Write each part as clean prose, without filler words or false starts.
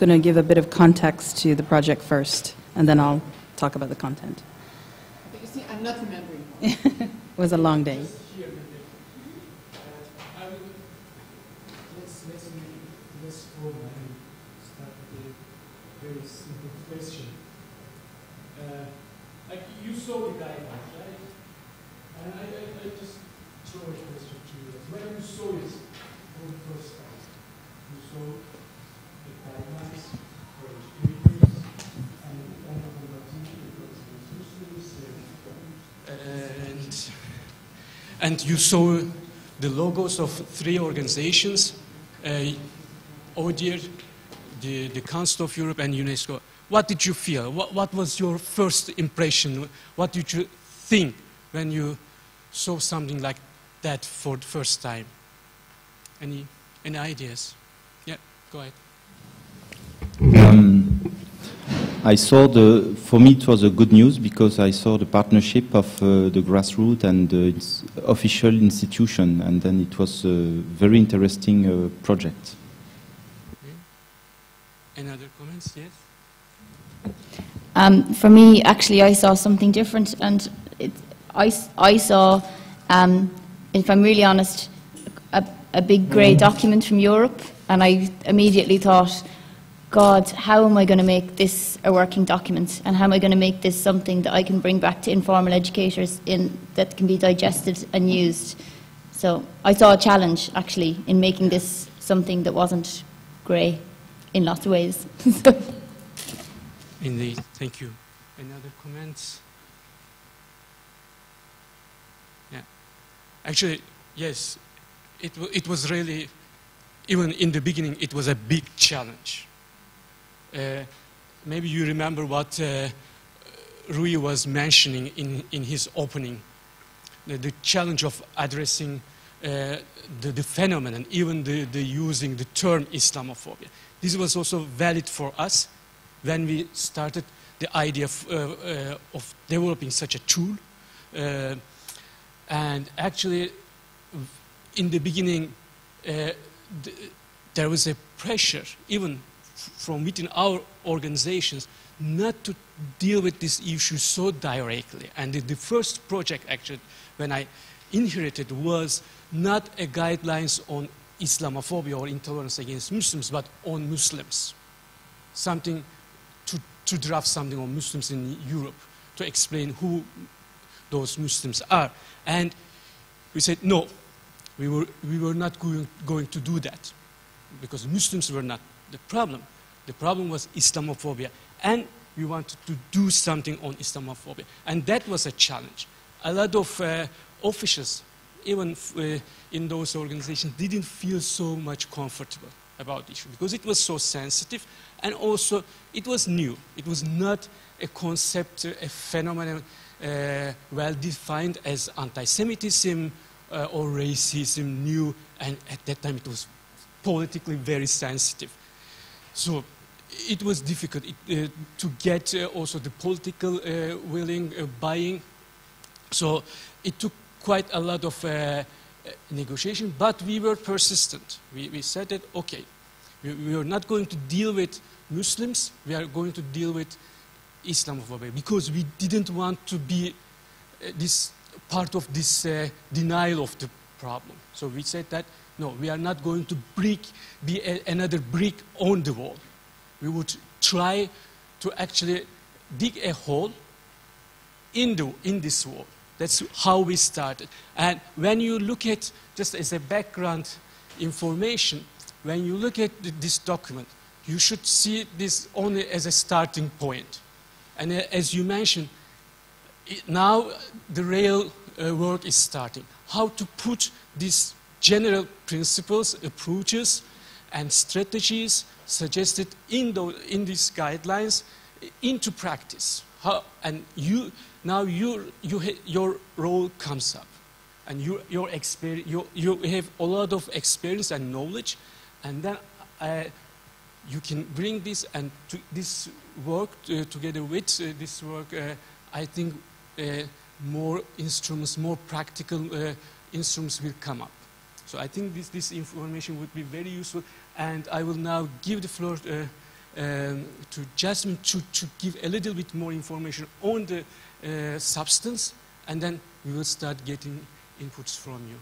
going to give a bit of context to the project first, and then I'll talk about the content. You see, I'm not remembering. It was a long day. Let's form and start with a very simple question. Like you saw the guidelines, right? And I just throw a question to you. When you saw it for the first time, you saw the guidelines for educators and Muslims, and you saw the logos of 3 organizations, ODIHR, the Council of Europe, and UNESCO. What did you feel? What was your first impression? What did you think when you saw something like that for the first time? Any ideas? Yeah, go ahead. I saw for me it was a good news because I saw the partnership of the grassroots and the official institution, and then it was a very interesting project. Okay. Any other comments? Yes? For me, actually, I saw something different, and I saw, if I'm really honest, a big grey document from Europe, and I immediately thought, God, how am I going to make this a working document, and how am I going to make this something that I can bring back to informal educators that can be digested and used? So I saw a challenge, actually, in making this something that wasn't grey in lots of ways. Indeed, thank you. Any other comments? Yeah. Actually, yes, it was really, even in the beginning, it was a big challenge. Maybe you remember what Rui was mentioning in his opening, the challenge of addressing the phenomenon, even the using the term Islamophobia. This was also valid for us when we started the idea of developing such a tool. And actually, in the beginning, there was a pressure, even from within our organizations, not to deal with this issue so directly. And the first project, actually, when I inherited, was not a guidelines on Islamophobia or intolerance against Muslims, but on Muslims. Something to draft something on Muslims in Europe, to explain who those Muslims are. And we said, no, we were not going to do that, because Muslims were not the problem. The problem was Islamophobia, and we wanted to do something on Islamophobia. And that was a challenge. A lot of officials, even in those organizations, didn't feel so much comfortable about the issue, because it was so sensitive, and also it was new. It was not a concept, a phenomenon well defined as anti-Semitism or racism, new, and at that time it was politically very sensitive. So it was difficult to get also the political willing, buying. So it took quite a lot of negotiation, but we were persistent. We said that, okay, we are not going to deal with Muslims, we are going to deal with Islamophobia, because we didn't want to be this part of this denial of the problem. So we said that, no, we are not going to be another brick on the wall. We would try to actually dig a hole in this wall. That's how we started. And when you look at, just as a background information, when you look at this document, you should see this only as a starting point. And as you mentioned, now the real work is starting. How to put these general principles, approaches, and strategies suggested in these guidelines into practice. And now your role comes up, and your experience, you have a lot of experience and knowledge, and then you can bring this and this work together with this work. I think more instruments, more practical instruments will come up. So I think this information would be very useful, and I will now give the floor Jasmine to give a little bit more information on the substance, and then we will start getting inputs from you.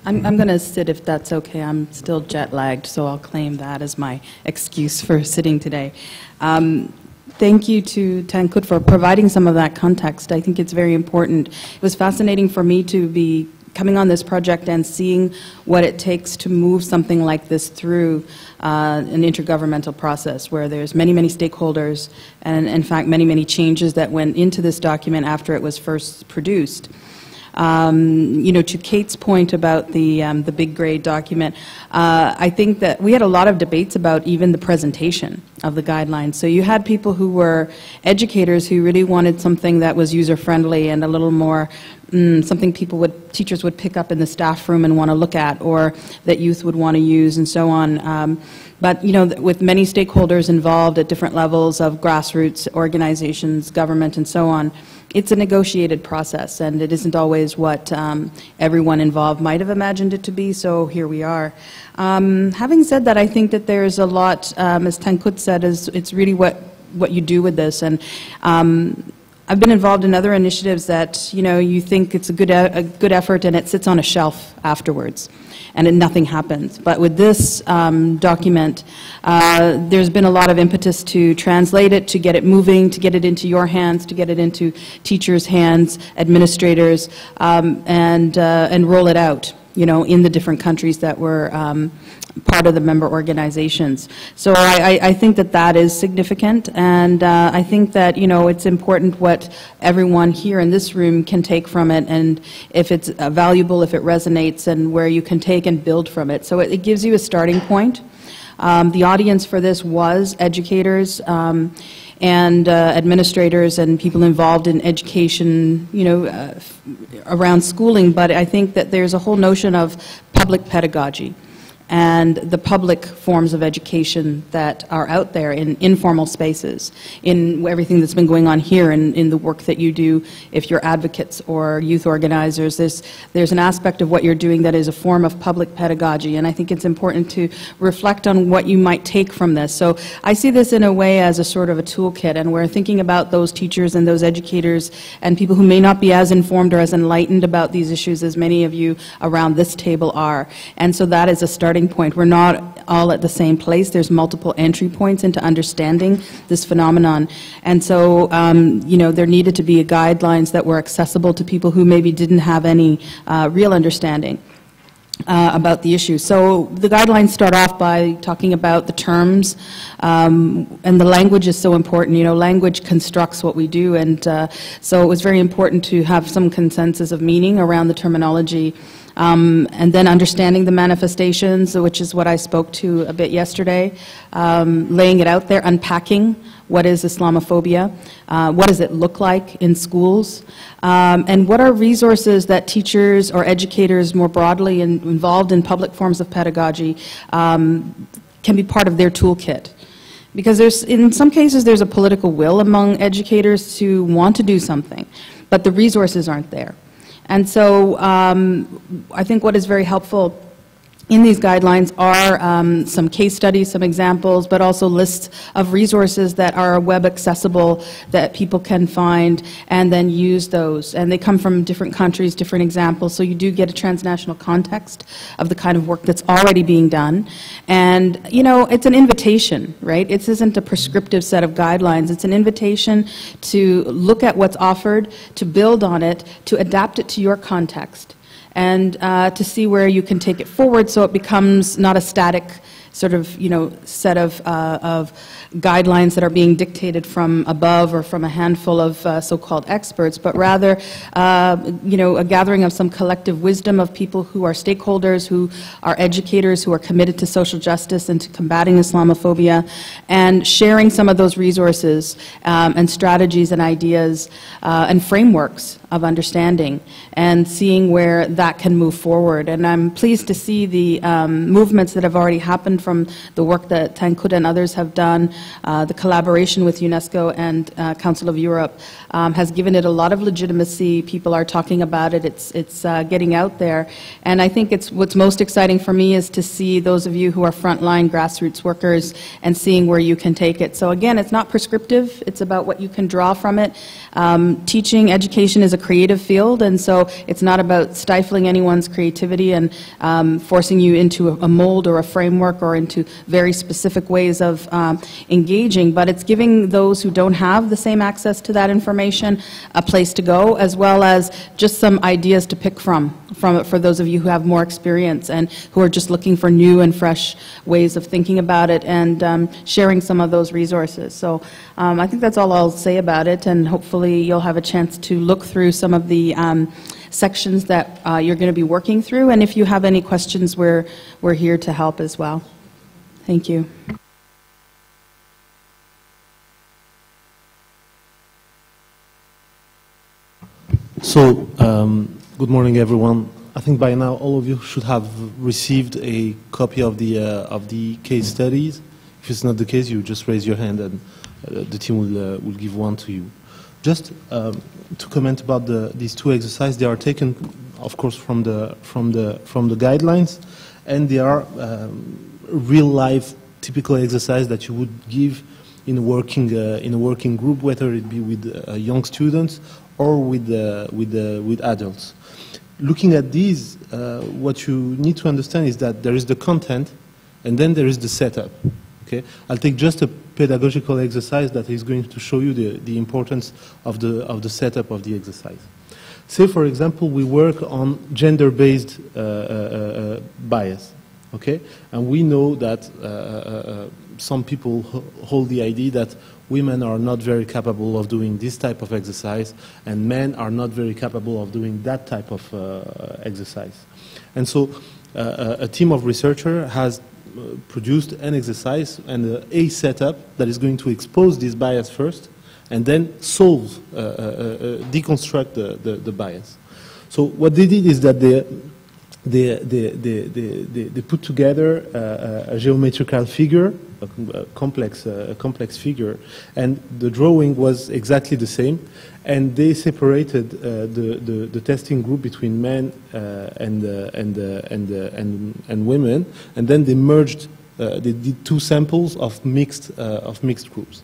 I'm going to sit if that's okay. I'm still jet lagged, so I'll claim that as my excuse for sitting today. Thank you to Tankut for providing some of that context. I think it's very important. It was fascinating for me to be coming on this project and seeing what it takes to move something like this through an intergovernmental process where there's many, many stakeholders and, in fact, many, many changes that went into this document after it was first produced. You know, to Kate's point about the big grade document, I think that we had a lot of debates about even the presentation of the guidelines. So you had people who were educators who really wanted something that was user-friendly and a little more something teachers would pick up in the staff room and want to look at, or that youth would want to use, and so on. But, you know, with many stakeholders involved at different levels of grassroots organizations, government, and so on, it's a negotiated process, and it isn't always what everyone involved might have imagined it to be, so here we are. Having said that, I think that there's a lot, as Tankut said, it's really what you do with this. And I've been involved in other initiatives that, you know, you think it's a good effort and it sits on a shelf afterwards, and nothing happens. But with this document, there's been a lot of impetus to translate it, to get it moving, to get it into your hands, to get it into teachers' hands, administrators, and roll it out, you know, in the different countries that were part of the member organizations. So I think that that is significant, and I think that, you know, it's important what everyone here in this room can take from it, and if it's valuable, if it resonates, and where you can take and build from it. So it gives you a starting point. The audience for this was educators and administrators and people involved in education, you know, around schooling, but I think that there's a whole notion of public pedagogy and the public forms of education that are out there in informal spaces, in everything that's been going on here, and in the work that you do if you're advocates or youth organizers. There's an aspect of what you're doing that is a form of public pedagogy, and I think it's important to reflect on what you might take from this. So I see this in a way as a sort of a toolkit, and we're thinking about those teachers and those educators and people who may not be as informed or as enlightened about these issues as many of you around this table are. And so that is a starting point. We're not all at the same place. There's multiple entry points into understanding this phenomenon. And so, you know, there needed to be guidelines that were accessible to people who maybe didn't have any real understanding about the issue. So the guidelines start off by talking about the terms, and the language is so important. You know, language constructs what we do, and so it was very important to have some consensus of meaning around the terminology. And then understanding the manifestations, which is what I spoke to a bit yesterday, laying it out there, unpacking what is Islamophobia, what does it look like in schools, and what are resources that teachers or educators more broadly involved in public forms of pedagogy can be part of their toolkit. Because in some cases there's a political will among educators to want to do something, but the resources aren't there. And so I think what is very helpful in these guidelines are some case studies, some examples, but also lists of resources that are web accessible that people can find and then use those. And they come from different countries, different examples, so you do get a transnational context of the kind of work that's already being done. And, you know, it's an invitation, right? It isn't a prescriptive set of guidelines. It's an invitation to look at what's offered, to build on it, to adapt it to your context, and to see where you can take it forward so it becomes not a static sort of, you know, set of guidelines that are being dictated from above or from a handful of so-called experts, but rather, you know, a gathering of some collective wisdom of people who are stakeholders, who are educators, who are committed to social justice and to combating Islamophobia, and sharing some of those resources and strategies and ideas and frameworks of understanding, and seeing where that can move forward. And I'm pleased to see the movements that have already happened learned from the work that Tankud and others have done, the collaboration with UNESCO and Council of Europe has given it a lot of legitimacy. People are talking about it. It's getting out there. And I think what's most exciting for me is to see those of you who are frontline grassroots workers and seeing where you can take it. So again, it's not prescriptive. It's about what you can draw from it. Teaching, education is a creative field, and so it's not about stifling anyone's creativity and forcing you into a mold or a framework or into very specific ways of engaging, but it's giving those who don't have the same access to that information a place to go, as well as just some ideas to pick from for those of you who have more experience and who are just looking for new and fresh ways of thinking about it and sharing some of those resources. So I think that's all I'll say about it, and hopefully you'll have a chance to look through some of the sections that you're going to be working through, and if you have any questions, we're here to help as well. Thank you. So, good morning, everyone. I think by now all of you should have received a copy of the case studies. If it's not the case, you just raise your hand, and the team will give one to you. Just to comment about these two exercises, they are taken, of course, from the guidelines, and they are real life typical exercise that you would give in a working group, whether it be with young students or with adults. Looking at these, what you need to understand is that there is the content, and then there is the setup. Okay, I'll take just a pedagogical exercise that is going to show you the importance of the setup of the exercise. Say, for example, we work on gender-based bias. Okay, and we know that some people hold the idea that women are not very capable of doing this type of exercise, and men are not very capable of doing that type of exercise. And so a team of researchers has produced an exercise and a setup that is going to expose this bias first, and then deconstruct the bias. So what they did is that they put together a geometrical figure, a complex figure, and the drawing was exactly the same. And they separated the testing group between men and women, and then they merged. They did two samples of mixed groups.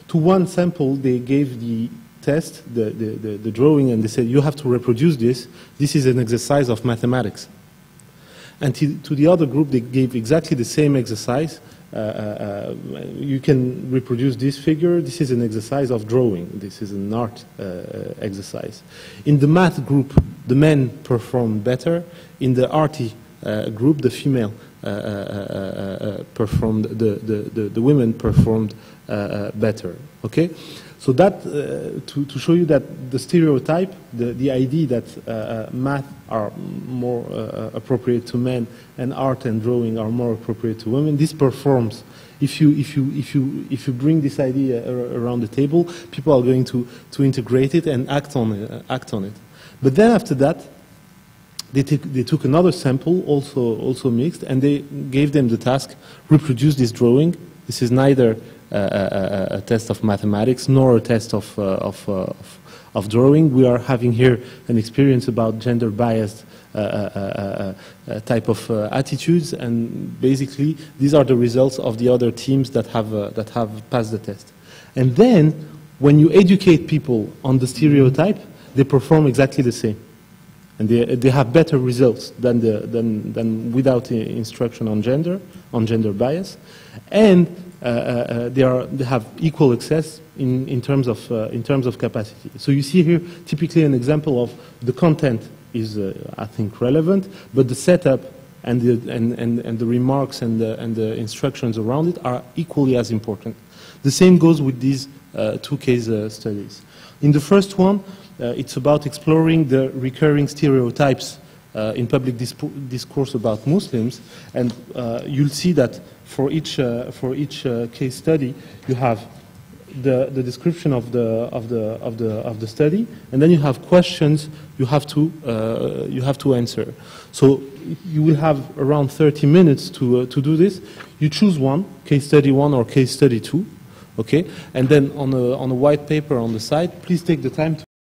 To one sample, they gave the test, the drawing, and they said, you have to reproduce this. This is an exercise of mathematics. And to the other group, they gave exactly the same exercise. You can reproduce this figure. This is an exercise of drawing. This is an art exercise. In the math group, the men performed better. In the arty group, the female performed, the women performed better. Okay? So that, to show you that the stereotype, the idea that math are more appropriate to men and art and drawing are more appropriate to women, this performs. If you bring this idea around the table, people are going to integrate it and act on it. But then after that, they took another sample, also mixed, and they gave them the task: reproduce this drawing. This is neither a test of mathematics nor a test of drawing. We are having here an experience about gender-biased type of attitudes, and basically these are the results of the other teams that have passed the test. And then, when you educate people on the stereotype, they perform exactly the same, and they have better results than without instruction on gender bias, and they have equal access in terms of capacity. So you see here typically an example of the content is I think relevant, but the setup and the remarks and the instructions around it are equally as important. The same goes with these two case studies. In the first one, it's about exploring the recurring stereotypes in public discourse about Muslims, and you'll see that for each case study, you have the description of the study, and then you have questions you have to answer. So you will have around 30 minutes to do this. You choose one, case study 1 or case study 2, okay? And then on a white paper on the side, please take the time